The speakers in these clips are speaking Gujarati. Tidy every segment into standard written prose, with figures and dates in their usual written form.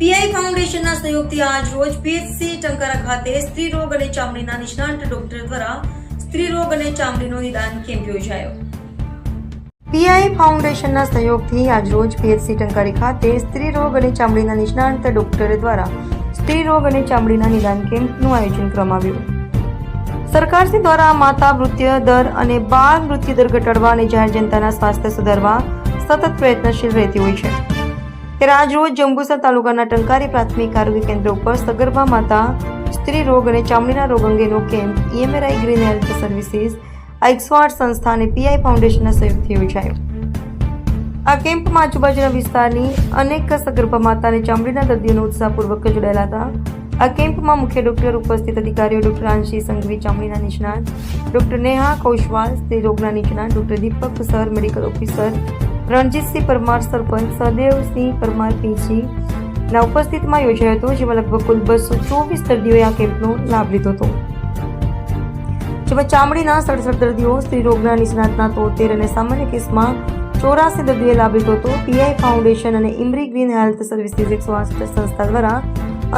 પીઆઈ ફાઉન્ડેશનના સહયોગથી આજ રોજ પીએચસી ટંકારા ખાતે સ્ત્રી રોગ અને ચામડીના નિષ્ણાત ડોક્ટર દ્વારા સ્ત્રી રોગ અને ચામડીનો નિદાન કેમ્પ યોજાયો. પીઆઈ ફાઉન્ડેશનના સહયોગથી આજ રોજ પીએચસી ટંકારી ખાતે સ્ત્રી રોગ અને ચામડીના નિષ્ણાત ડોક્ટર દ્વારા સ્ત્રી રોગ અને ચામડીના નિદાન કેમ્પનું આયોજન કરવામાં આવ્યું. સરકારશ્રી દ્વારા માતા મૃત્યુ દર અને બાળ મૃત્યુ દર ઘટાડવા અને જાહેર જનતાના સ્વાસ્થ્ય સુધારવા સતત પ્રયત્નશીલ રહેતી હોય છે. ત્યારે આજ રોજ જંબુસર તાલુકાના ટંકારી પ્રાથમિક આરોગ્ય કેન્દ્ર ઉપર સગર્ભા માતા સ્ત્રી રોગ અને ચામડીના રોગ અંગેનો camp EMRI green health services, 108 સંસ્થા અને પીઆઈ ફાઉન્ડેશનના સહયોગથી યોજાયો. આ કેમ્પમાં આજુબાજુના વિસ્તારની અનેક સગર્ભા માતા અને ચામડીના દર્દીઓનો ઉત્સાહપૂર્વક જોડાયેલા હતા. આ કેમ્પમાં મુખ્ય ડોક્ટર, ઉપસ્થિત અધિકારીઓ ડોક્ટર આંશી સંઘવી ચામડીના નિષ્ણાત, ડોક્ટર નેહા કૌશવાલ સ્ત્રી રોગના નિષ્ણાત, doctor Deepak sir medical officer, Ranjitsinh Parmar sarpanch, Sahdevsinh Parmar PG ના ઉપસ્થિતિમાં યોજાયો હતો. જેમાં લગભગ કુલ 224 દર્દીઓએ આ કેમ્પનો લાભ લીધો હતો. જેમાં ચામડીના 67 દર્દીઓ, સ્ત્રી રોગના નિષ્ણાતના 73 અને સામાન્ય કેસમાં 84 દર્દીઓએ લાભ લીધો હતો. પીઆઈ ફાઉન્ડેશન અને ઇમરી ગ્રીન હેલ્થ સર્વિસીસ 108 સંસ્થા દ્વારા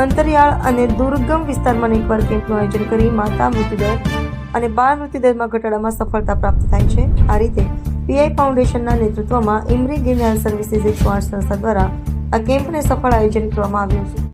અંતરિયાળ અને દુર્ગમ વિસ્તારમાં એકવાર કેમ્પનું આયોજન કરી માતા મૃત્યુદર અને બાળ મૃત્યુદરમાં ઘટાડવામાં સફળતા પ્રાપ્ત થાય છે. આ રીતે પીઆઈ ફાઉન્ડેશનના નેતૃત્વમાં ઇમરી ગ્રીન હેલ્થ સર્વિસીસ 108 સંસ્થા દ્વારા આ કેમ્પને સફળ આયોજન કરવામાં આવ્યું છે.